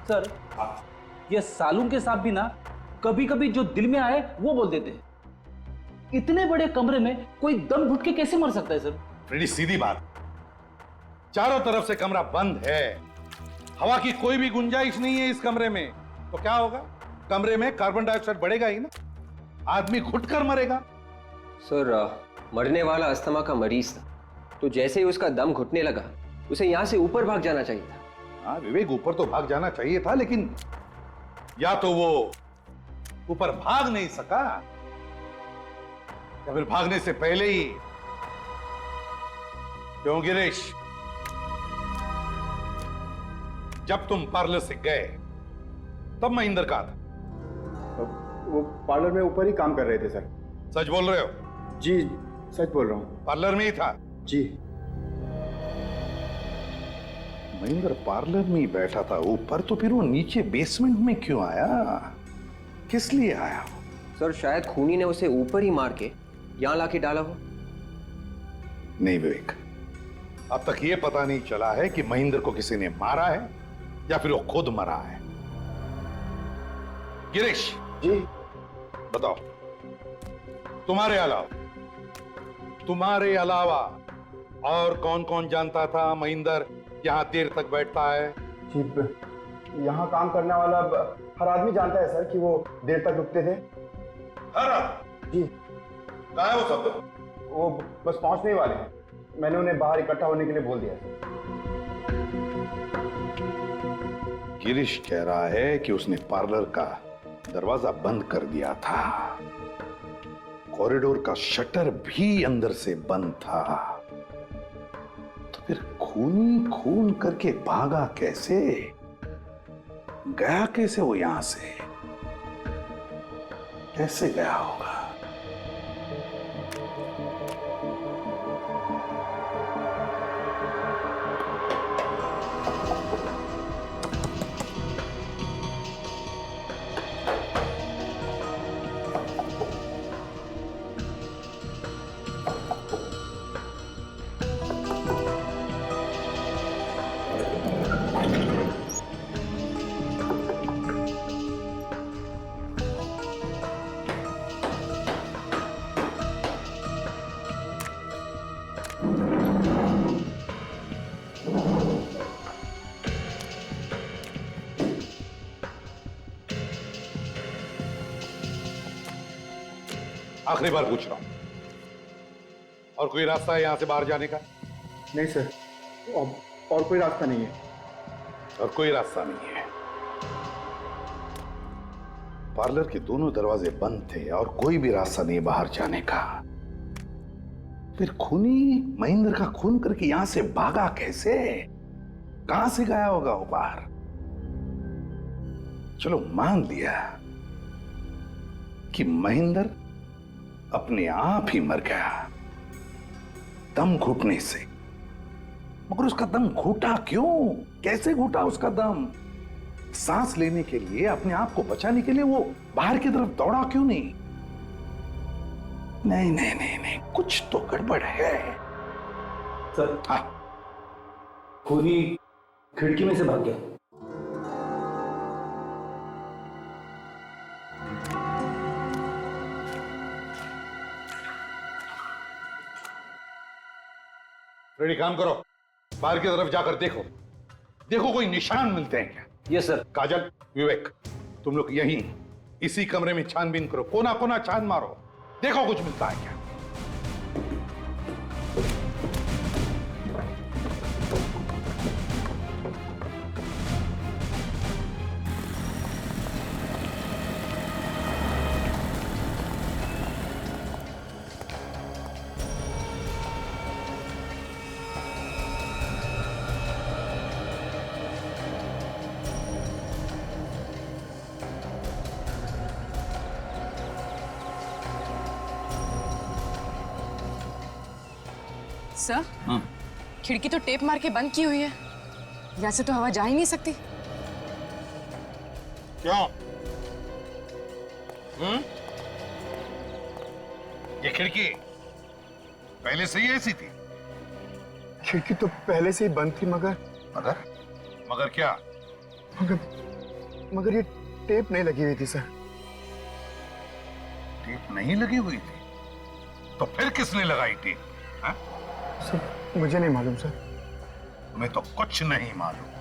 Sir ये सालू के साथ भी ना कभी कभी जो दिल में आए वो बोल देते हैं। इतने बड़े कमरे में कोई दम घुट के कैसे मर सकता है सर? फ्रेडी सीधी बात, चारों तरफ से कमरा बंद है, हवा की कोई भी गुंजाइश नहीं है इस कमरे में, तो क्या होगा? कमरे में कार्बन डाइऑक्साइड बढ़ेगा ही ना, आदमी घुटकर मरेगा। सर मरने वाला अस्थमा का मरीज था, तो जैसे ही उसका दम घुटने लगा उसे यहां से ऊपर भाग जाना चाहिए था। हाँ विवेक, ऊपर तो भाग जाना चाहिए था, लेकिन या तो वो ऊपर भाग नहीं सका या फिर भागने से पहले ही। क्यों गिरीश, जब तुम पार्लर से गए तब महेंद्र कहा था? वो पार्लर में ऊपर ही काम कर रहे थे सर। सच बोल रहे हो? जी सच बोल रहा हूँ। पार्लर में ही था? जी। महेंद्र पार्लर में ही बैठा था ऊपर, तो फिर वो नीचे बेसमेंट में क्यों आया? किस लिए आया वो? सर शायद खूनी ने उसे ऊपर ही मार के यहां लाके डाला हो। नहीं विवेक, अब तक ये पता नहीं चला है कि महेंद्र को किसी ने मारा है या फिर वो खुद मरा है। गिरीश जी बताओ, तुम्हारे अलावा और कौन कौन जानता था महेंद्र यहां देर तक बैठता है? जी यहाँ काम करने वाला हर आदमी जानता है सर कि वो देर तक रुकते थे। हर आदमी? जी। कहाँ है वो सब लोग? वो बस पहुंचने ही वाले हैं, मैंने उन्हें बाहर इकट्ठा होने के लिए बोल दिया सर। गिरीश कह रहा है कि उसने पार्लर का दरवाजा बंद कर दिया था, कॉरिडोर का शटर भी अंदर से बंद था, तो फिर खूनी खून करके भागा कैसे? गया कैसे वो यहां से? कैसे गया होगा? आखिरी बार पूछ रहा हूं, और कोई रास्ता है यहां से बाहर जाने का? नहीं सर, और कोई रास्ता नहीं है। और कोई रास्ता नहीं है। पार्लर के दोनों दरवाजे बंद थे और कोई भी रास्ता नहीं बाहर जाने का। फिर खूनी महेंद्र का खून करके यहां से भागा कैसे? कहां से गया होगा वो बाहर? चलो मान लिया कि महेंद्र अपने आप ही मर गया दम घुटने से, मगर उसका दम घुटा क्यों? कैसे घुटा उसका दम? सांस लेने के लिए, अपने आप को बचाने के लिए वो बाहर की तरफ दौड़ा क्यों नहीं? नहीं नहीं नहीं नहीं, कुछ तो गड़बड़ है सर। हाँ, खूनी खिड़की में से भाग गया। रेडी, काम करो, बाहर की तरफ जाकर देखो, देखो कोई निशान मिलते हैं क्या? Yes sir. काजल, विवेक, तुम लोग यहीं इसी कमरे में छानबीन करो, कोना कोना छान मारो, देखो कुछ मिलता है क्या। सर, खिड़की तो टेप मार के बंद की हुई है, वैसे तो हवा जा ही नहीं सकती। क्यों? ये खिड़की पहले से ही ऐसी थी? खिड़की तो पहले से ही बंद थी, मगर मगर? मगर क्या? मगर ये टेप नहीं लगी हुई थी सर। टेप नहीं लगी हुई थी तो फिर किसने लगाई टेप? हाँ? सर मुझे नहीं मालूम सर। तुम्हें तो कुछ नहीं मालूम।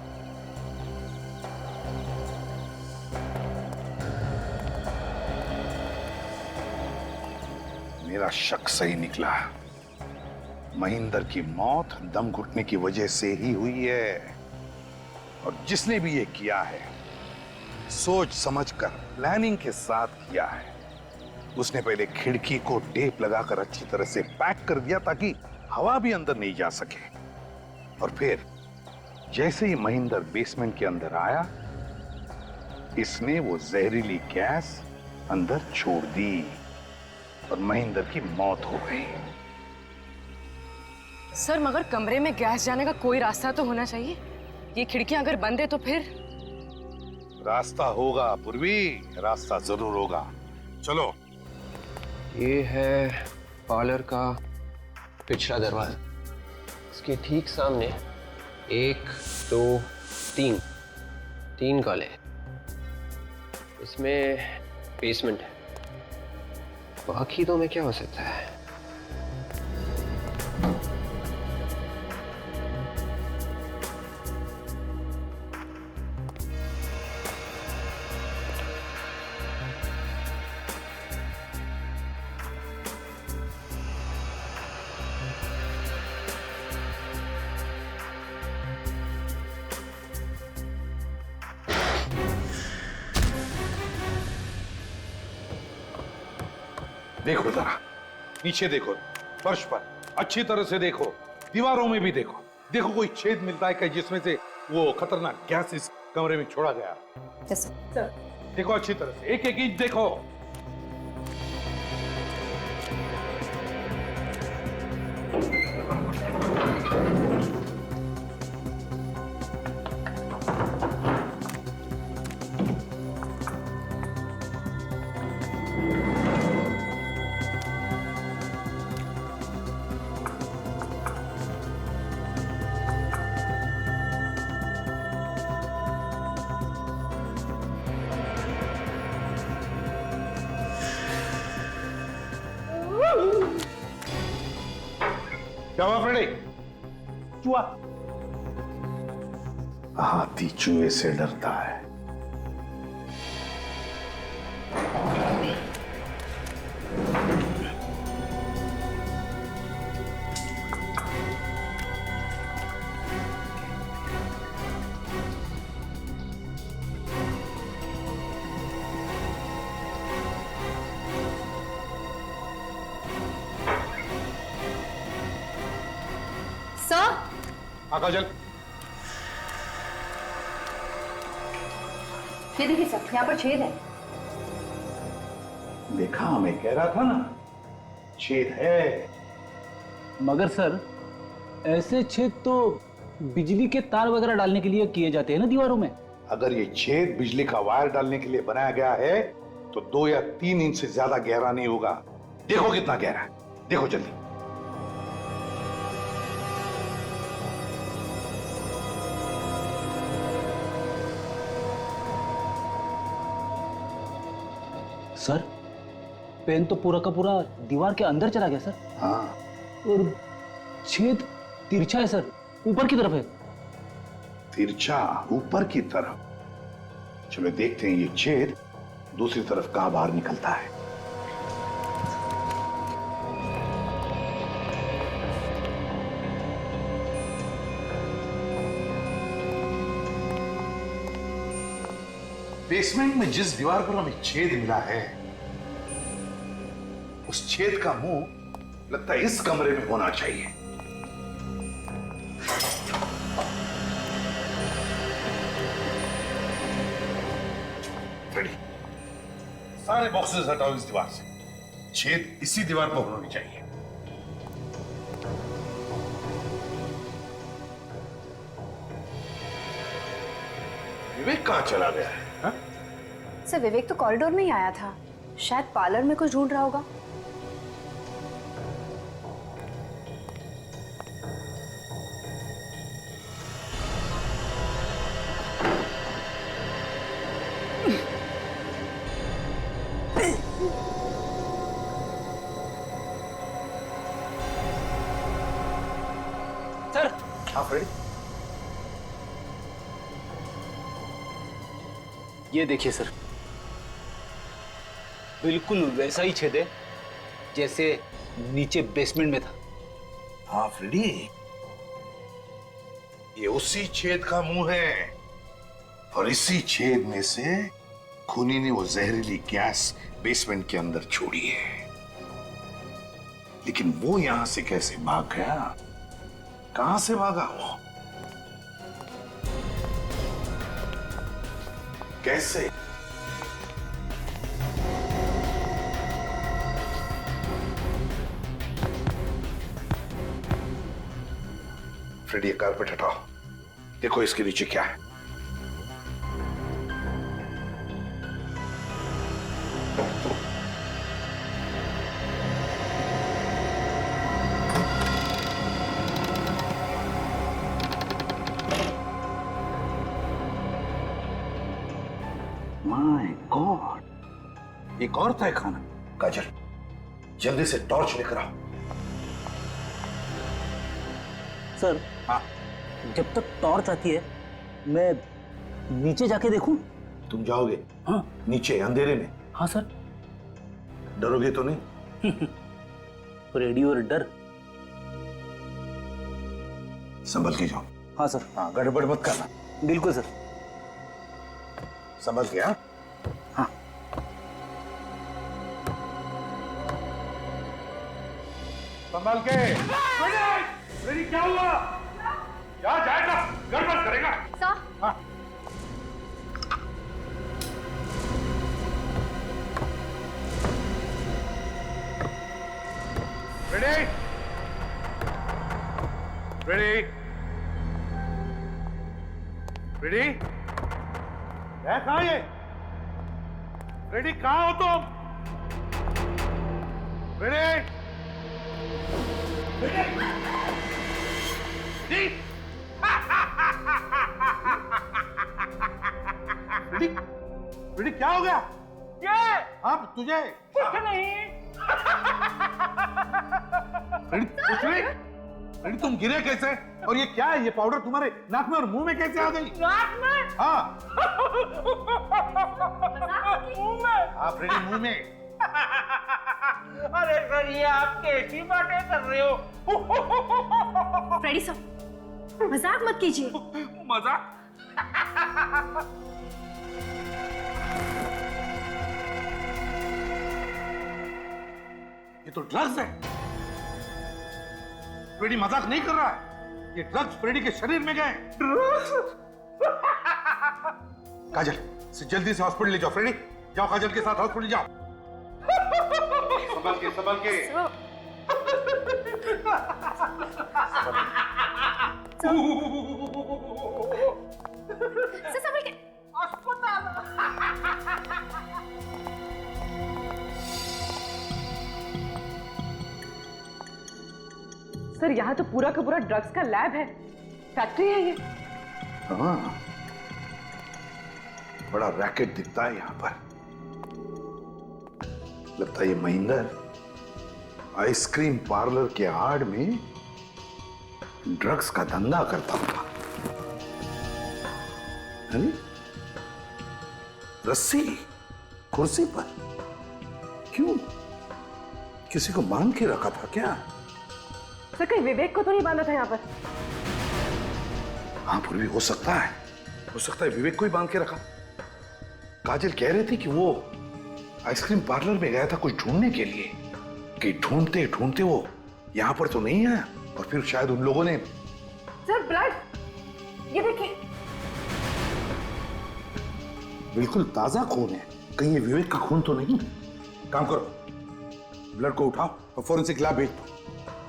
मेरा शक सही निकला। महेंद्र की मौत दम घुटने की वजह से ही हुई है, और जिसने भी ये किया है सोच समझकर प्लानिंग के साथ किया है। उसने पहले खिड़की को टेप लगाकर अच्छी तरह से पैक कर दिया ताकि हवा भी अंदर नहीं जा सके, और फिर जैसे ही महेंद्र बेसमेंट के अंदर आया, इसने वो जहरीली गैस अंदर छोड़ दी और महेंद्र की मौत हो गई। सर मगर कमरे में गैस जाने का कोई रास्ता तो होना चाहिए। ये खिड़कियां अगर बंद है तो फिर? रास्ता होगा पूर्वी, रास्ता जरूर होगा। चलो। ये है पार्लर का पिछला दरवाजा। इसके ठीक सामने 1 2 3 कॉले। इसमें बेसमेंट है। बाकी तो में क्या हो सकता है? देखो जरा, नीचे देखो, फर्श पर अच्छी तरह से देखो, दीवारों में भी देखो। देखो कोई छेद मिलता है क्या जिसमें से वो खतरनाक गैस इस कमरे में छोड़ा गया? सर। देखो अच्छी तरह से, एक एक इंच देखो। क्या हुआ फ्रेडी? चूहा? हाथी चूहे से डरता है। काजल, ये देखिए सर, यहाँ पर छेद है। देखा, मैं कह रहा था ना, छेद है। मगर सर ऐसे छेद तो बिजली के तार वगैरह डालने के लिए किए जाते हैं ना दीवारों में। अगर ये छेद बिजली का वायर डालने के लिए बनाया गया है तो 2 या 3 इंच से ज्यादा गहरा नहीं होगा। देखो कितना गहरा है, देखो जल्दी। सर पेन तो पूरा का पूरा दीवार के अंदर चला गया सर। हाँ, और छेद तिरछा है सर, ऊपर की तरफ है। तिरछा ऊपर की तरफ? चलो देखते हैं ये छेद दूसरी तरफ कहां बाहर निकलता है। बेसमेंट में जिस दीवार पर हमें छेद मिला है, उस छेद का मुंह लगता है इस कमरे में होना चाहिए। रेडी, सारे बॉक्सेस हटाओ इस दीवार से। छेद इसी दीवार पर होनी चाहिए। विवेक कहां चला गया है? हा? सर विवेक तो कॉरिडोर में ही आया था, शायद पार्लर में कुछ ढूंढ रहा होगा। सर हाँ फ्रेडी, ये देखिए सर, बिल्कुल वैसा ही छेद है जैसे नीचे बेसमेंट में था। हाँ फ्रेडी, ये उसी छेद का मुंह है और इसी छेद में से खूनी ने वो जहरीली गैस बेसमेंट के अंदर छोड़ी है। लेकिन वो यहां से कैसे भाग गया? कहां से भागा वो? कैसे? फ्रेडी, ये कारपेट हटाओ, देखो इसके नीचे क्या है। माय गॉड, एक और तय खाना। काजल, जल्दी से टॉर्च लेकर आओ। सर हाँ, जब तक टॉर्च आती है मैं नीचे जाके देखूं? तुम जाओगे? हाँ नीचे अंधेरे में? हाँ सर। डरोगे तो नहीं? रेडियो और डर। संभल के जाओ। हाँ सर। हाँ, गड़बड़ मत करना। बिल्कुल सर। समझ गया? हाँ। संभल के। फ्रेडी, क्या हुआ? क्या जाएगा? गड़बड़ करेगा। सर, हाँ। फ्रेडी, फ्रेडी, फ्रेडी, है कहाँ ये? फ्रेडी, कहाँ हो तुम? फ्रेडी, फ्रेडी, फ्रेडी, फ्रेडी, क्या हो गया? क्या? अब तुझे कुछ नहीं। फ्रेडी, कुछ नहीं? फ्रेडी, तुम गिरे कैसे? और ये क्या है? ये पाउडर तुम्हारे नाक में और मुंह में कैसे आ गई? नाक में? हाँ। मुंह में? हाँ फ्रेडी, मुंह में। अरे सर, ये आप कैसी बातें कर रहे हो? फ्रेडी सर, मजाक मत कीजिए। मजाक? ये तो ड्रग्स है। फ्रेडी मजाक नहीं कर रहा है। ये ड्रग्स फ्रेडी के शरीर में गए। काजल, जल्दी से हॉस्पिटल ले जाओ। फ्रेडी, जाओ काजल के साथ हॉस्पिटल जाओ। संभल के, संभल के। संभल के। सर यहाँ तो पूरा का पूरा ड्रग्स का लैब है, फैक्ट्री है ये। हाँ, बड़ा रैकेट दिखता है यहाँ पर। लगता है ये महेंद्र आइसक्रीम पार्लर के आड़ में ड्रग्स का धंधा करता होगा। अरे, रस्सी कुर्सी पर क्यों? किसी को बांध के रखा था क्या? सर कहीं विवेक को तो नहीं बांधा था यहाँ पर? हाँ, फिर भी हो सकता है। हो सकता है विवेक को ही बांध के रखा। काजल कह रही थी कि वो आइसक्रीम पार्लर में गया था कुछ ढूंढने के लिए, कि ढूंढते ढूंढते वो यहां पर तो नहीं आया और फिर शायद उन लोगों ने। सर ब्लड, ये देखिए। बिल्कुल ताजा खून है। कहीं ये विवेक का खून तो नहीं? काम करो, ब्लड को उठाओ और फॉरेंसिक लैब भेज दो।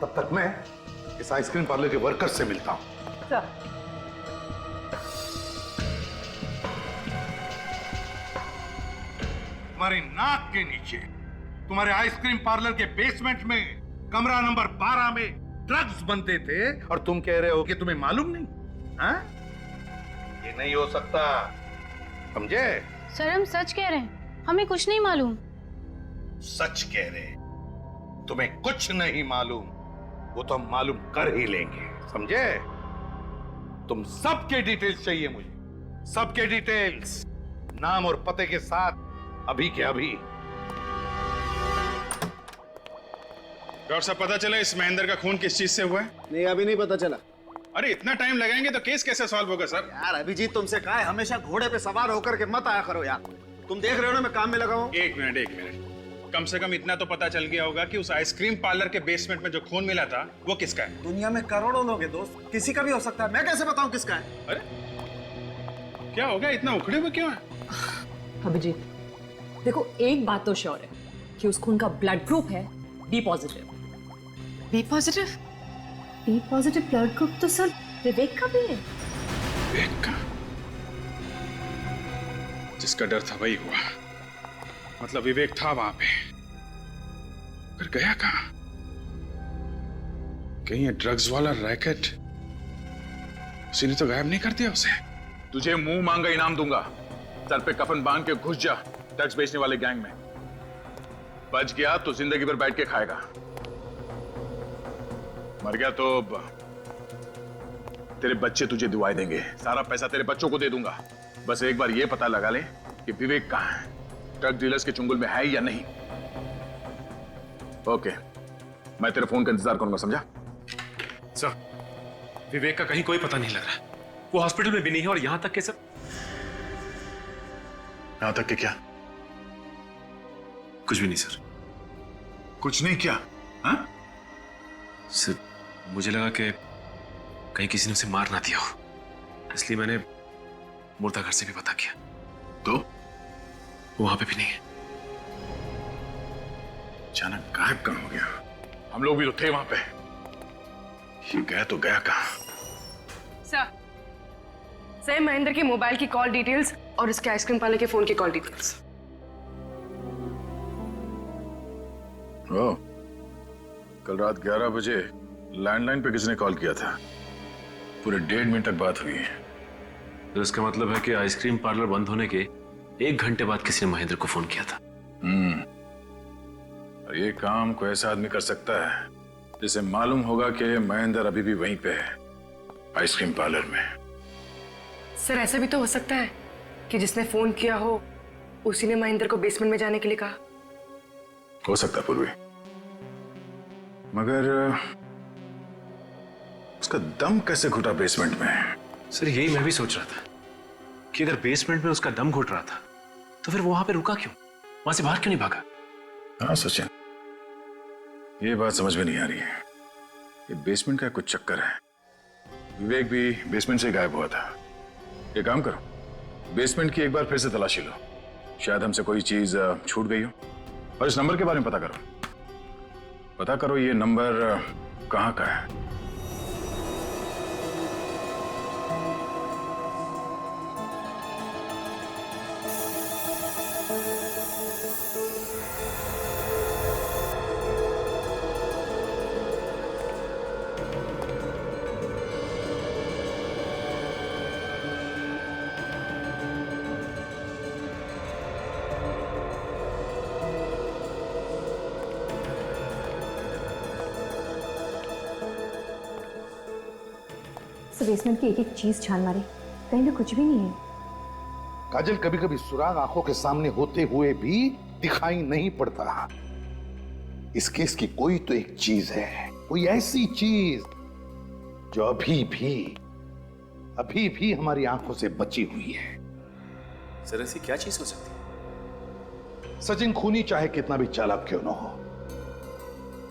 तब तक मैं इस आइसक्रीम पार्लर के वर्कर से मिलता हूं। सर तुम्हारी नाक के नीचे, तुम्हारे आइसक्रीम पार्लर के बेसमेंट में कमरा नंबर 12 में ड्रग्स बनते थे और तुम कह रहे हो कि तुम्हें मालूम नहीं? हाँ? ये नहीं हो सकता, समझे? सर हम सच कह रहे हैं, हमें कुछ नहीं मालूम। सच कह रहे। तुम्हें कुछ नहीं मालूम, वो तो हम मालूम कर ही लेंगे, समझे? तुम सबके डिटेल्स चाहिए मुझे, सबके डिटेल्स, नाम और पते के साथ, अभी के अभी। डॉक्टर साहब, पता चला इस महेंद्र का खून किस चीज से हुआ है? नहीं, अभी नहीं पता चला। अरे इतना टाइम लगाएंगे तो केस कैसे सॉल्व होगा सर? यार अभिजीत, तुमसे कहा है हमेशा घोड़े पे सवार होकर के मत आया करो यार। तुम देख रहे हो ना मैं काम में लगा हूं। एक मिनट, कम से कम इतना तो पता चल गया होगा कि उस आइसक्रीम पार्लर के बेसमेंट में जो खून मिला था वो किसका है? दुनिया में करोड़ों लोग हैं दोस्त, किसी का भी हो सकता है, मैं कैसे बताऊं किसका है? अरे क्या हो गया, इतना उखड़े हुए क्यों है? अभिजीत, देखो एक बात तो श्योर है कि उस खून का ब्लड ग्रुप है B positive. B positive? B positive blood group तो सर विवेक का भी है। विवेक का? जिसका डर था वही हुआ। मतलब विवेक था वहां पे, फिर गया कहां? कहीं ये ड्रग्स वाला रैकेट उसी ने तो गायब नहीं कर दिया उसे? तुझे मुंह मांगा इनाम दूंगा, सर पे कफन बांध के घुस जा ड्रग्स बेचने वाले गैंग में। बच गया तो जिंदगी भर बैठ के खाएगा, मर गया तो तेरे बच्चे तुझे दुआएं देंगे, सारा पैसा तेरे बच्चों को दे दूंगा। बस एक बार ये पता लगा ले कि विवेक कहां है, ड्रग डीलर्स के चुंगल में है या नहीं। ओके, मैं तेरे फोन का इंतजार करूंगा, समझा? सर, विवेक का कहीं कोई पता नहीं लग रहा है। वो हॉस्पिटल में भी नहीं है और यहां तक के सर। यहां तक कि क्या? कुछ भी नहीं सर। कुछ नहीं क्या? हाँ? सर, मुझे लगा कि कहीं किसी ने उसे मार ना दिया हो, इसलिए मैंने मुर्दा घर से भी पता किया, तो वो वहां पे भी नहीं है। अचानक गायब कहां हो गया? हम लोग भी तो थे वहां पे। ये गया तो गया कहां? सर, महेंद्र के मोबाइल की कॉल डिटेल्स और इसके आइसक्रीम पार्लर के फोन की कॉल डिटेल्स। ओ, कल रात 11 बजे लैंडलाइन पे किसने कॉल किया था? पूरे 1.5 मिनट तक बात हुई है। तो इसका मतलब है कि आइसक्रीम पार्लर बंद होने के 1 घंटे बाद किसी ने महेंद्र को फोन किया था। और ये काम कोई ऐसा आदमी कर सकता है जिसे मालूम होगा कि महेंद्र अभी भी वहीं पे है, आइसक्रीम पार्लर में। सर, ऐसा भी तो हो सकता है कि जिसने फोन किया हो उसी ने महेंद्र को बेसमेंट में जाने के लिए कहा। हो सकता है पूर्वी, मगर उसका दम कैसे घुटा बेसमेंट में? सर, यही मैं भी सोच रहा था कि अगर बेसमेंट में उसका दम घुट रहा था तो फिर वो वहां पे रुका क्यों, वहां से बाहर क्यों नहीं भागा? हाँ सचिन, ये बात समझ में नहीं आ रही है। ये बेसमेंट का कुछ चक्कर है। विवेक भी बेसमेंट से गायब हुआ था। ये काम करो, बेसमेंट की एक बार फिर से तलाशी लो, शायद हमसे कोई चीज छूट गई हो। और इस नंबर के बारे में पता करो ये नंबर कहां का है। बेसमेंट की एक एक चीज छान मारी, कहीं भी कुछ भी नहीं है। काजल, कभी कभी सुराग आंखों के सामने होते हुए भी दिखाई नहीं पड़ता। इस केस की कोई तो एक चीज है, कोई ऐसी चीज जो अभी भी हमारी आंखों से बची हुई है। सर, ऐसी क्या चीज हो सकती है? सचिन खूनी चाहे कितना भी चालाक क्यों न हो,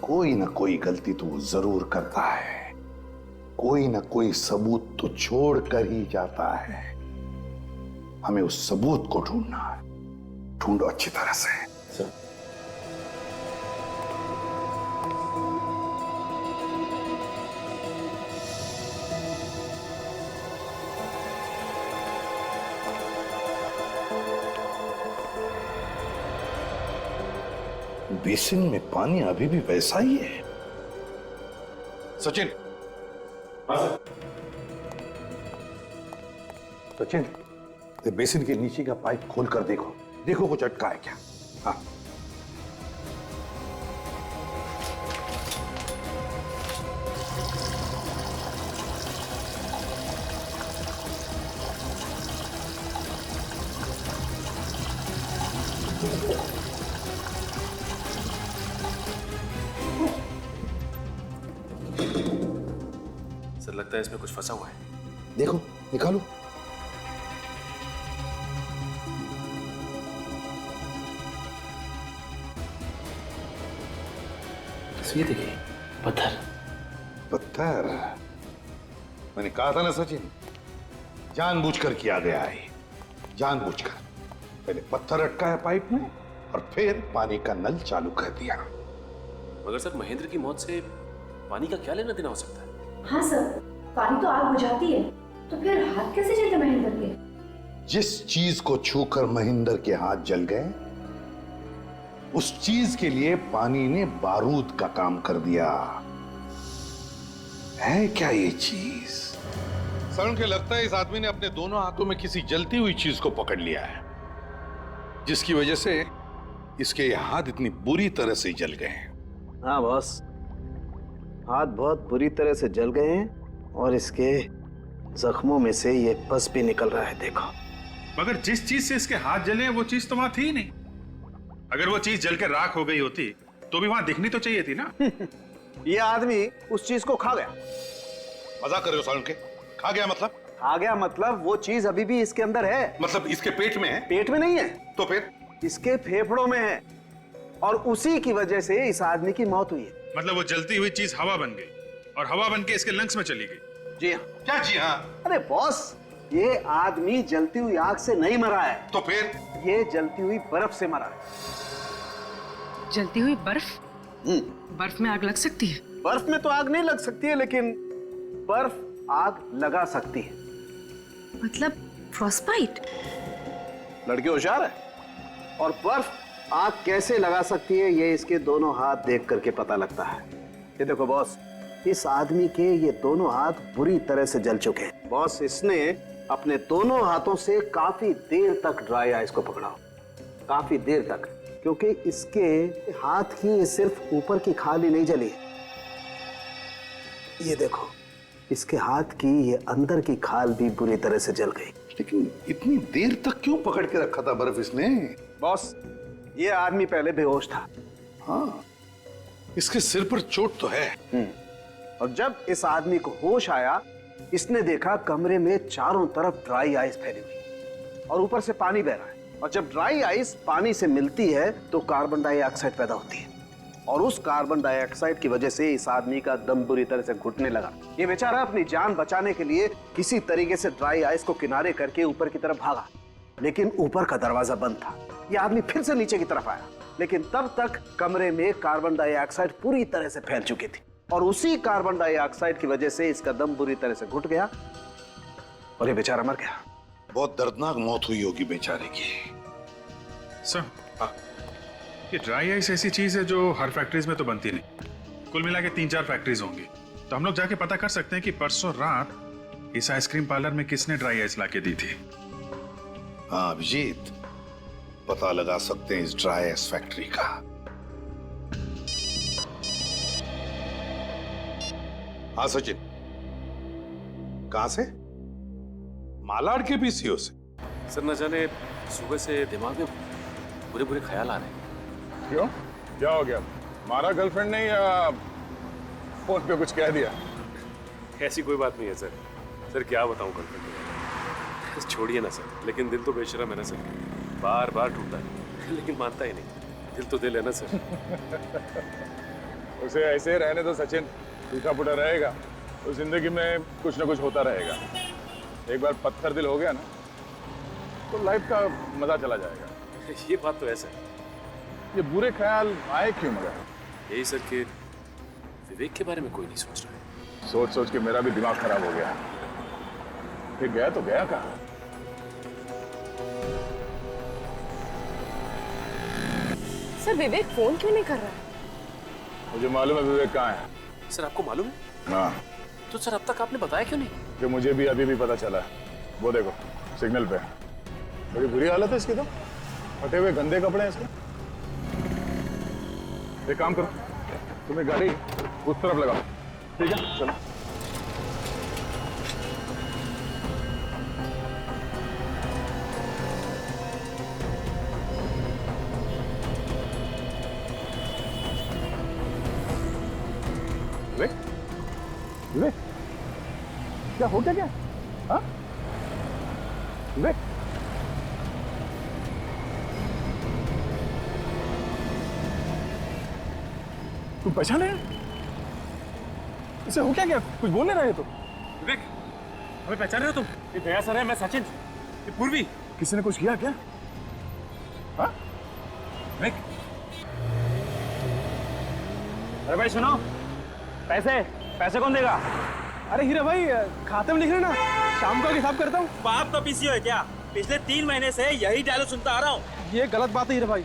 कोई ना कोई गलती तो वो जरूर करता है, कोई ना कोई सबूत तो छोड़ कर ही जाता है। हमें उस सबूत को ढूंढना है, ढूंढो अच्छी तरह से। सर, बेसिन में पानी अभी भी वैसा ही है। सचिन, सचिन, बेसिन के नीचे का पाइप खोल कर देखो, कुछ अटका है क्या? हाँ। लगता है इसमें कुछ फंसा हुआ है। देखो, निकालो। ये देखिए, पत्थर। पत्थर? मैंने कहा था ना सचिन, जानबूझकर किया गया है। जानबूझकर पहले पत्थर अटकाया पाइप में और फिर पानी का नल चालू कर दिया। मगर सर, महेंद्र की मौत से पानी का क्या लेना देना हो सकता है? हाँ सर, पानी तो आग बुझाती है, तो फिर हाथ कैसे जलते महेंद्र के? जिस चीज को छूकर महेंद्र के हाथ जल गए, उस चीज के लिए पानी ने बारूद का काम कर दिया। है क्या ये चीज? सरण के लगता है इस आदमी ने अपने दोनों हाथों में किसी जलती हुई चीज को पकड़ लिया है, जिसकी वजह से इसके ये हाथ इतनी बुरी तरह से जल गए हैं। हाँ बॉस, हाथ बहुत बुरी तरह से जल गए हैं और इसके जख्मों में से ये पस भी निकल रहा है, देखो। मगर जिस चीज से इसके हाथ जले हैं वो चीज तो वहां थी ही नहीं। अगर वो चीज जल के राख हो गई होती तो भी वहां दिखनी तो चाहिए थी ना। ये आदमी उस चीज को खा गया। मजाक कर रहे हो सरण के? खा गया मतलब? खा गया मतलब वो चीज अभी भी इसके अंदर है। मतलब इसके पेट में है? पेट में नहीं है तो फिर? इसके फेफड़ों में है, और उसी की वजह से इस आदमी की मौत हुई है। मतलब वो जलती हुई चीज हवा बन गई और हवा बन के इसके लंग्स में चली गई। जी हाँ। क्या जी हाँ? अरे बॉस, ये आदमी जलती हुई आग से नहीं मरा है। तो फिर? ये जलती हुई बर्फ से मरा है। जलती हुई बर्फ? बर्फ में आग लग सकती है? बर्फ में तो आग नहीं लग सकती है, लेकिन बर्फ आग लगा सकती है। मतलब फ्रॉस्टबाइट? लड़की होशियार है। और बर्फ आग कैसे लगा सकती है, ये इसके दोनों हाथ देख करके पता लगता है। ये देखो बॉस, इस आदमी के ये दोनों हाथ बुरी तरह से जल चुके हैं। बॉस, इसने अपने दोनों हाथों से काफी देर तक ड्राई आइस को पकड़ा, काफी देर तक, क्योंकि इसके हाथ की सिर्फ ऊपर की खाल ही नहीं जली। ये देखो, इसके हाथ की ये अंदर की खाल भी बुरी तरह से जल गई। लेकिन इतनी देर तक क्यों पकड़ के रखा था बर्फ इसने? बॉस, ये आदमी पहले बेहोश था। हाँ, इसके सिर पर चोट तो है। और जब इस आदमी को होश आया, इसने देखा कमरे में चारों तरफ ड्राई आइस फैली हुई और ऊपर से पानी बह रहा है। और जब ड्राई आइस पानी से मिलती है तो कार्बन डाइऑक्साइड पैदा होती है, और उस कार्बन डाइऑक्साइड की वजह से इस आदमी का दम बुरी तरह से घुटने लगा। ये बेचारा अपनी जान बचाने के लिए किसी तरीके से ड्राई आइस को किनारे करके ऊपर की तरफ भागा, लेकिन ऊपर का दरवाजा बंद था। ये आदमी फिर से नीचे की तरफ आया, लेकिन तब तक कमरे में कार्बन डाइऑक्साइड पूरी तरह से फैल चुकी थी, और उसी कार्बन डाइऑक्साइड की वजह से इसका दम बुरी तरह से घुट गया और ये बेचारा मर गया। बहुत दर्दनाक मौत हुई होगी बेचारे की। सर, ये ड्राई आइस ऐसी चीज है जो हर फैक्ट्रीज में तो बनती नहीं। कुल मिला के 3-4 फैक्ट्रीज होंगी, तो हम लोग जाके पता कर सकते हैं कि परसों रात इस आइसक्रीम पार्लर में किसने ड्राई आइस लाके दी थी। हाँ अभिजीत, पता लगा सकते हैं इस ड्राई आइस फैक्ट्री का। हाँ सचिन, कहां से? मालाड के पीसीओ से? सर, न जाने सुबह से दिमाग में बुरे बुरे ख्याल आ रहे हैं। क्यों, क्या हो गया? मारा गर्लफ्रेंड ने या फोन पे कुछ कह दिया? ऐसी कोई बात नहीं है सर। सर क्या बताऊं गर्लफ्रेंड, छोड़िए ना सर, लेकिन दिल तो बेशरम है ना सर। बार बार टूटता है लेकिन मानता ही नहीं। दिल तो दिल है ना सर। उसे ऐसे रहने दो सचिन, टूटा फूटा रहेगा तो जिंदगी में कुछ ना कुछ होता रहेगा। एक बार पत्थर दिल हो गया ना तो लाइफ का मजा चला जाएगा। ये बात तो ऐसा है। ये बुरे ख्याल आए क्यों मगर? यही सर कि विवेक के बारे में कोई नहीं सोच रहा है। सोच सोच के मेरा भी दिमाग खराब हो गया। फिर गया तो गया कहाँ? सर, विवेक फोन क्यों नहीं कर रहा है? मुझे मालूम है विवेक कहाँ है। सर आपको मालूम है? हाँ। तो सर अब तक आपने बताया क्यों नहीं? कि मुझे भी अभी भी पता चला। वो देखो सिग्नल पे, बड़ी बुरी हालत है इसकी तो। फटे हुए गंदे कपड़े हैं इसके। एक काम करो, तुम्हें गाड़ी उस तरफ लगाओ, ठीक है? चलो। विवेक, विवेक, क्या हो गया? हाँ विवेक, तुम पहचाने? इसे हो क्या? कुछ बोल नहीं रहे तो? विवेक, हमें पहचान रहे हो तुम? ये दया सर है, मैं सचिन, ये पूर्वी। किसी ने कुछ किया क्या? हाँ? विवेक, अरे भाई सुनो, पैसे कौन देगा? अरे हीरा भाई, खाते में लिख रहे ना, शाम को हिसाब करता हूँ। बाप का पीसी हो क्या? पिछले 3 महीने से यही डायलॉग सुनता आ रहा हूँ। ये गलत बात है हीरा भाई,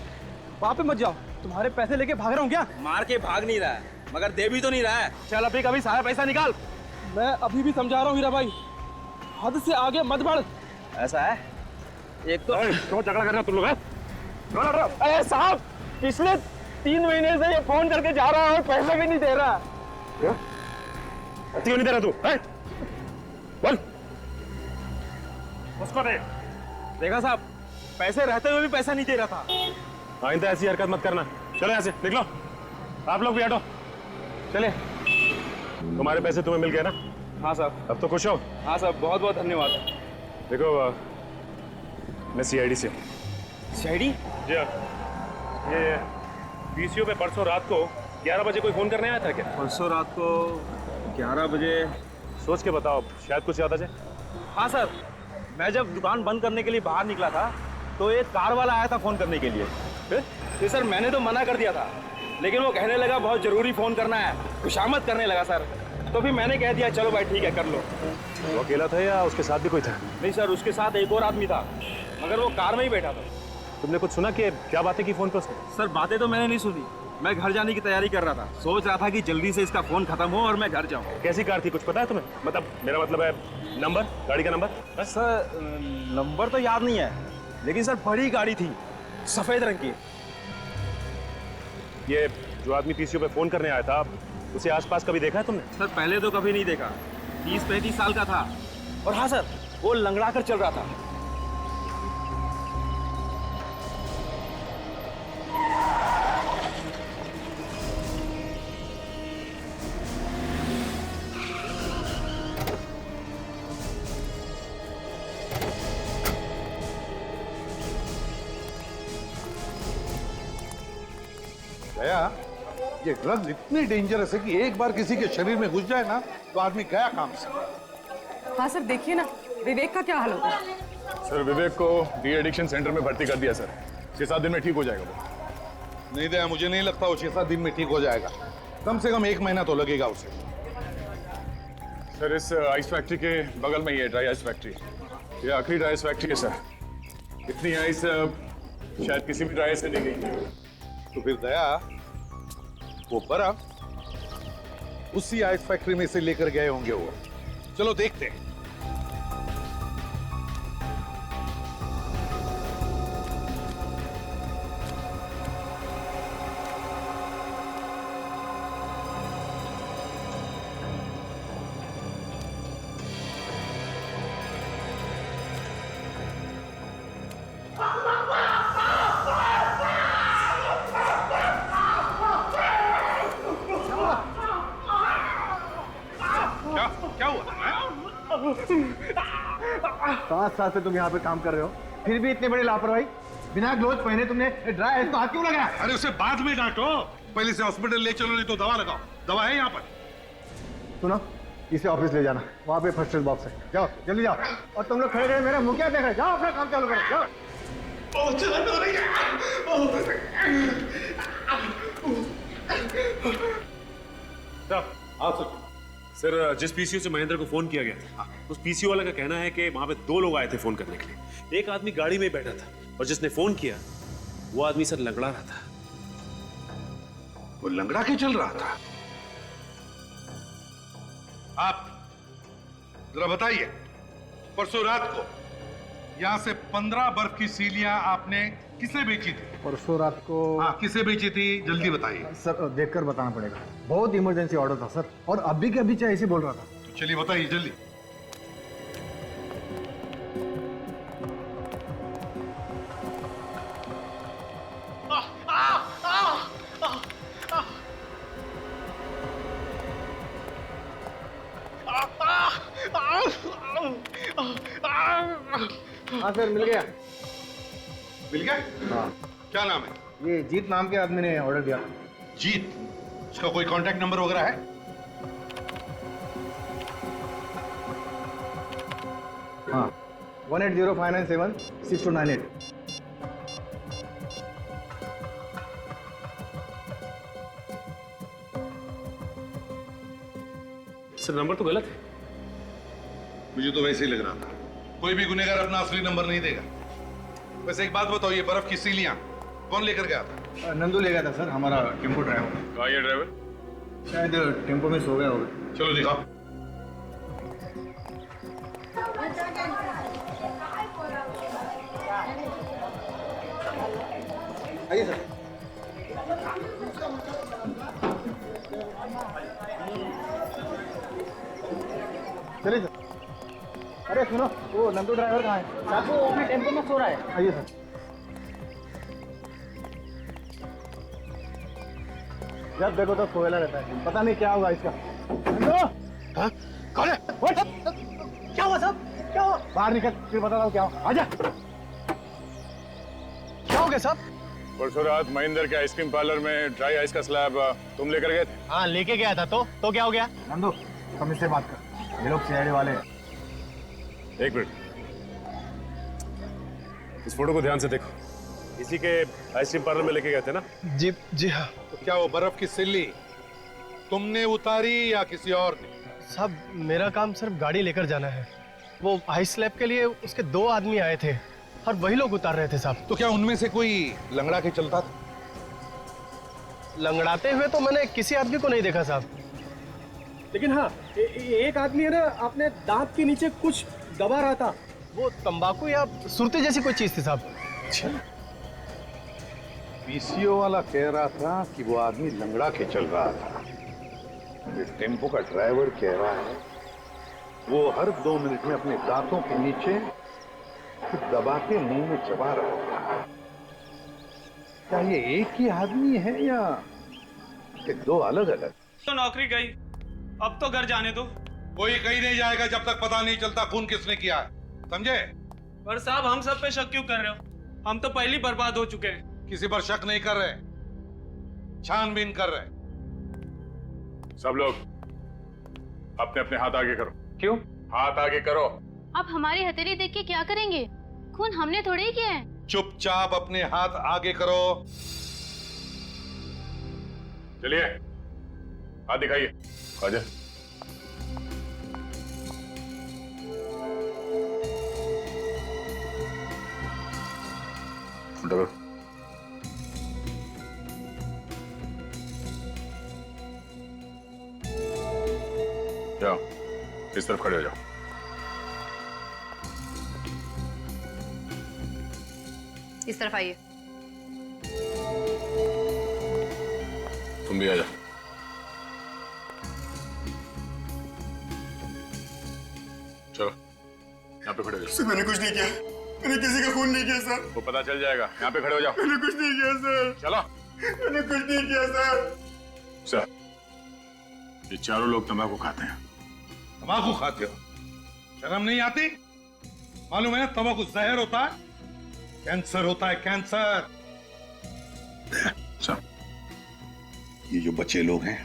वहाँ पे मत जाओ। तुम्हारे पैसे लेके भाग रहा हूँ क्या? मार के भाग नहीं रहा है, मगर दे भी तो नहीं रहा है। चल अभी कभी सारा पैसा निकाल। मैं अभी भी समझा रहा हूँ हीरा भाई, हद से आगे मत बढ़। ऐसा है? एक तो क्यों झगड़ा कर रहे हो तुम लोग? अरे साहब, पिछले 3 महीने से ये फोन करके जा रहा है और पैसे भी नहीं दे रहा। क्यों नहीं दे रहा तू? बोल। उसको दे। देखा साहब, पैसे रहते हुए भी पैसा नहीं दे रहा था। आइंदा ऐसी हरकत मत करना। चलो यहाँ से निकलो, आप लोग भी हटो। चले। तुम्हारे पैसे तुम्हें मिल गए ना? हाँ साहब। अब तो खुश हो? हाँ साहब, बहुत बहुत धन्यवाद। देखो, मैं सीआईडी से हूँ। सीआईडी? जी हाँ। ये पीसीओ पे परसों रात को 11 बजे कोई फोन करने आया था क्या? परसों रात को 11 बजे? सोच के बताओ, शायद कुछ याद आ जाए। हाँ सर, मैं जब दुकान बंद करने के लिए बाहर निकला था तो एक कार वाला आया था फोन करने के लिए। फिर सर मैंने तो मना कर दिया था, लेकिन वो कहने लगा बहुत जरूरी फोन करना है, खुशामद करने लगा सर। तो फिर मैंने कह दिया चलो भाई ठीक है कर लो। वो अकेला था या उसके साथ भी कोई था? नहीं सर, उसके साथ एक और आदमी था, मगर वो कार में ही बैठा था। तुमने कुछ सुना कि क्या बातें की फोन पे उसने? सर बातें तो मैंने नहीं सुनी, मैं घर जाने की तैयारी कर रहा था। सोच रहा था कि जल्दी से इसका फोन खत्म हो और मैं घर जाऊं। कैसी कार थी, कुछ पता है तुम्हें? मतलब मेरा मतलब है नंबर, गाड़ी का नंबर? सर नंबर तो याद नहीं है, लेकिन सर बड़ी गाड़ी थी, सफेद रंग की। ये जो आदमी पीसीओ पे फोन करने आया था, उसे आसपास कभी देखा है तुमने? सर पहले तो कभी नहीं देखा, 30-35 साल का था। और हाँ सर, वो लंगड़ा कर चल रहा था। गया, ये ड्रग्स इतनी डेंजरस है कि एक बार किसी के शरीर में घुस जाए ना तो आदमी गया काम से। हाँ सर, देखिए ना विवेक का क्या हाल होगा। सर विवेक को डी एडिक्शन सेंटर में भर्ती कर दिया सर। 6-7 दिन में ठीक हो जाएगा वो। नहीं दया, मुझे नहीं लगता वो 6-7 दिन में ठीक हो जाएगा, कम से कम 1 महीना तो लगेगा उसे। सर इस आइस फैक्ट्री के बगल में ही है ड्राई आइस फैक्ट्री। ये आखिरी ड्राई आइस फैक्ट्री है सर। इतनी आइस शायद किसी भी ड्राई से नहीं गई। तो फिर दया, वो बर्फ उसी आइस फैक्ट्री में से लेकर गए होंगे वो। चलो देखते हैं। पाँच साल से तुम यहाँ पे काम कर रहे हो, फिर भी इतने बड़े लापरवाही। बिना ग्लोव पहने तुमने ड्राई आइस तो हाथ क्यों लगाया? अरे उसे बाद में डांटो, पहले से हॉस्पिटल ले चलो, नहीं तो दवा लगाओ। दवा है यहाँ पर। सुनो, इसे ऑफिस ले जाना, वहाँ पे फर्स्ट एड बॉक्स है। जाओ जल्दी जाओ। और तुम लोग खड़े खड़े मेरा मुंह क्या देख रहे? जाओ अपना काम चालू करो, जाओ। सर जिस पीसीओ से महेंद्र को फोन किया गया था, उस पीसीओ वाला का कहना है कि वहां पे 2 लोग आए थे फोन करने के लिए। एक आदमी गाड़ी में बैठा था और जिसने फोन किया वो आदमी सर लंगड़ा रहा था। वो लंगड़ा के चल रहा था? आप जरा बताइए, परसों रात को यहां से 15 बर्फ की सीलियां आपने किसे बेची थी? परसों रात को? हाँ, किसे बेची थी, जल्दी बताइए। सर देखकर बताना पड़ेगा, बहुत इमरजेंसी ऑर्डर था सर, और अभी के अभी चाहे ऐसे बोल रहा था। तो चलिए बताइए जल्दी। हाँ सर, मिल गया। मिल गया? हाँ। क्या नाम है? ये जीत नाम के आदमी ने ऑर्डर दिया। जीत? उसका कोई कांटेक्ट नंबर वगैरह है? हाँ, 1805976298। सर नंबर तो गलत है। मुझे तो वैसे ही लग रहा था। कोई भी गुनहगार अपना असली नंबर नहीं देगा। वैसे एक बात बताओ, ये बर्फ की सीलियां कौन लेकर गया था? नंदू ले गया था सर, हमारा टेम्पो ड्राइवर। कहाँ ये ड्राइवर? शायद टेम्पो में सो गया होगा। चलो दिखाओ। आइए सर। चलिए सर। अरे सुनो, वो नंदू ड्राइवर कहाँ है? वो अपने टेम्पो में सो रहा है। आइए सर। जब देखो तो सोएला रहता है, पता नहीं क्या होगा इसका। नंदू! हाँ? कौन है? क्या हुआ साहब? क्या हुआ? बाहर निकल, फिर बता रहा क्या हुआ। आजा। क्या हो गया साहब? परसों रात महेंद्र के आइसक्रीम पार्लर में ड्राई आइस का स्लैब तुम लेकर गए थे? हाँ, लेके गया था। तो क्या हो गया? नंदू, तुम इससे बात कर। ये लोग सीआईडी वाले हैं। एक मिनट, इस फोटो को ध्यान से देखो। इसी के आइसक्रीम पार्लर में लेके गए थे ना? जी हाँ। तो क्या वो बर्फ की सिल्ली तुमने उतारी या किसी और ने? साहब, मेरा काम सिर्फ गाड़ी लेकर जाना है। वो आइस स्लैब के लिए उसके 2 आदमी आए थे और वही लोग उतार रहे थे साहब। तो क्या उनमें से कोई लंगड़ा के चलता था? लंगड़ाते हुए तो मैंने किसी आदमी को नहीं देखा साहब। लेकिन हाँ, एक आदमी है ना, अपने दांत के नीचे कुछ दबा रहा था। वो तंबाकू या सुरती जैसी कोई चीज थी साहब। अच्छा, पीसीओ वाला कह रहा था कि वो आदमी लंगड़ा के चल रहा था। ये टेम्पो का ड्राइवर कह रहा है वो हर 2 मिनट में अपने दांतों के नीचे कुछ दबा के मुंह में चबा रहा था। क्या ये एक ही आदमी है या ये 2 अलग अलग? तो नौकरी गई, अब तो घर जाने दो। कोई कहीं नहीं जाएगा जब तक पता नहीं चलता खून किसने किया है, समझे? पर साहब, हम सब पे शक क्यों कर रहे हो? हम तो पहले ही बर्बाद हो चुके हैं। किसी पर शक नहीं कर रहे, छानबीन कर रहे। सब लोग अपने अपने हाथ आगे करो। क्यों? हाथ आगे करो। आप हमारी हथेली देख के क्या करेंगे? खून हमने थोड़े ही किया है। चुपचाप अपने हाथ आगे करो। चलिए, हाथ दिखाइए। आजा। उठो। जाओ, इस तरफ खड़े हो जाओ। इस तरफ आइए। तुम भी आ जाओ। चलो, यहाँ पे खड़े हो जाओ। सर, मैंने कुछ नहीं किया। मैंने किसी का खून नहीं किया सर। वो पता चल जाएगा। यहाँ पे खड़े हो जाओ। मैंने कुछ नहीं किया सर। चलो। मैंने कुछ नहीं किया सर। सर, ये चारों लोग तंबाकू खाते हैं। तंबाकू खाते हो? शर्म नहीं आती? मालूम है तंबाकू जहर होता है, कैंसर होता है, कैंसर। सर, ये जो बच्चे लोग हैं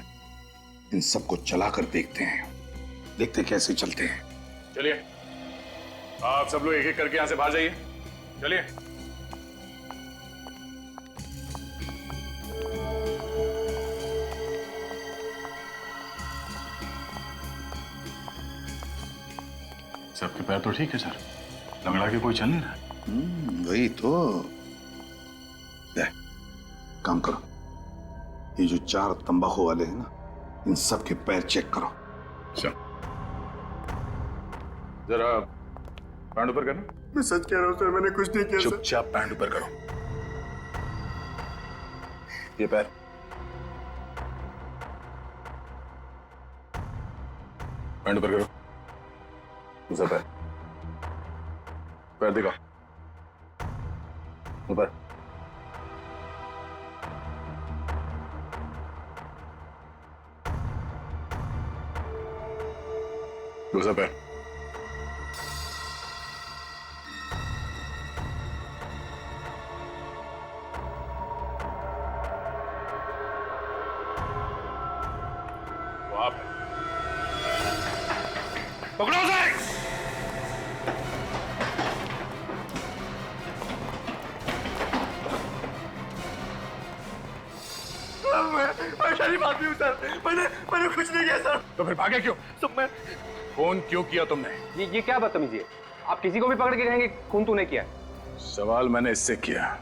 इन सबको चला कर देखते हैं, देखते कैसे चलते हैं। चलिए, आप सब लोग एक एक करके यहाँ से बाहर जाइए। चलिए। सबके पैर तो ठीक है सर, लंगड़ा के कोई चल नहीं रहा। वही तो। काम करो, ये जो 4 तंबाकू वाले हैं ना, इन सब के पैर चेक करो। अच्छा, जरा पैंट ऊपर करना। मैं सच कह रहा हूँ सर, मैंने कुछ नहीं किया सर। चुपचाप पैंट ऊपर करो। ये पैर। पैंट ऊपर करो। दूसरा पैर। पैर दिखाओ ऊपर। दूसरा पैर। आप पकड़ो उसे। मैं शरीफ आदमी हूँ सर, मैंने कुछ नहीं किया सर। तो फिर भागे क्यों? तो मैं फोन क्यों किया तुमने? ये क्या बदतमीजी है? आप किसी को भी पकड़ के कहेंगे खून तूने किया? सवाल मैंने इससे किया,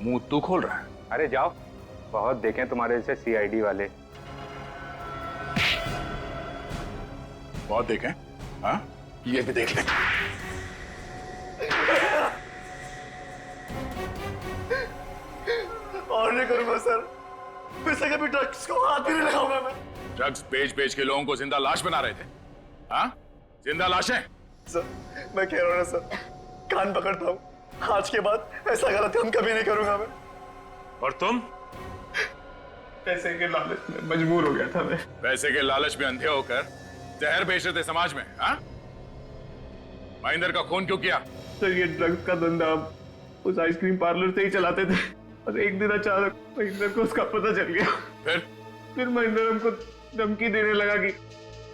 मुंह तू खोल रहा है। अरे जाओ, बहुत देखे तुम्हारे जैसे सीआईडी वाले। बहुत देखें? हाँ, ये भी देख ले। और नहीं करूंगा सर, वैसे कभी ड्रग्स को हाथ भी नहीं लगाऊंगा मैं। ड्रग्स बेच के लोगों को जिंदा लाश बना रहे थे। हाँ, जिंदा लाशें। सर मैं कह रहा हूँ ना सर, कान पकड़ता हूँ, आज के बाद ऐसा गलत काम कभी नहीं करूंगा मैं। और तुम? पैसे के लालच में मजबूर हो गया था मैं। पैसे के लालच में अंधे होकर जहर बेच रहे थे समाज में। हाँ, महेंद्र का खून क्यों किया? सर ये ड्रग्स का धंधा उस आइसक्रीम पार्लर से ही चलाते थे, और एक दिन अचानक महेंद्र को उसका पता चल गया। फिर महेंद्र हमको धमकी देने लगा कि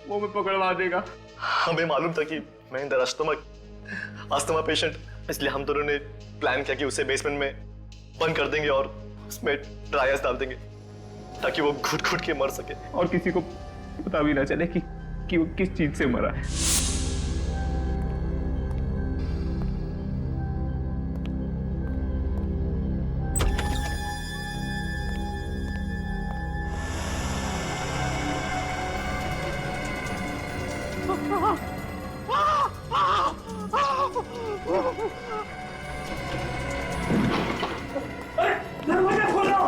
वो हमें पकड़वा देगा। हमें मालूम था कि महेंद्र अस्थमा पेशेंट, इसलिए हम दोनों ने प्लान किया कि उसे बेसमेंट में बंद कर देंगे और उसमें ड्राई आइस डाल देंगे ताकि वो घुट घुट के मर सके और किसी को पता भी ना चले कि वो किस चीज से मरा है। दरवाजा खोलो।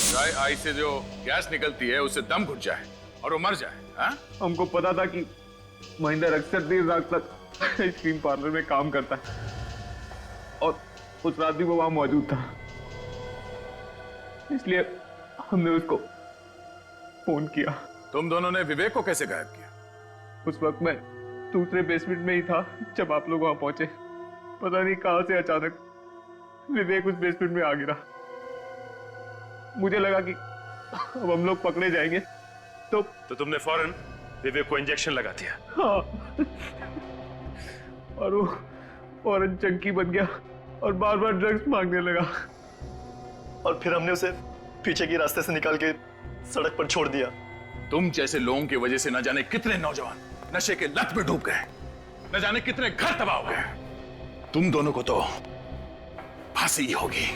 ड्राई आइस से जो गैस निकलती है उससे दम घुट जाए और वो मर जाए। हाँ? हमको पता था कि महेंद्र अक्सर देर रात तक आइसक्रीम पार्लर में काम करता है और उस रात भी वो वहां मौजूद था, इसलिए हमने उसको फोन किया। तुम दोनों ने विवेक को कैसे गायब किया? उस वक्त मैं दूसरे बेसमेंट में ही था जब आप लोग वहां पहुंचे। पता नहीं कहां से अचानक विवेक उस बेसमेंट में आ गिरा। मुझे लगा कि अब हम लोग पकड़े जाएंगे, तो तुमने फौरन विवेक को इंजेक्शन लगा दिया। हाँ। और वो फौरन चंकी बन गया और बार बार ड्रग्स मांगने लगा, और फिर हमने उसे पीछे के रास्ते से निकाल के सड़क पर छोड़ दिया। तुम जैसे लोगों की वजह से न जाने कितने नौजवान नशे के लत में डूब गए, न जाने कितने घर तबाह हो गए। तुम दोनों को तो फांसी होगी।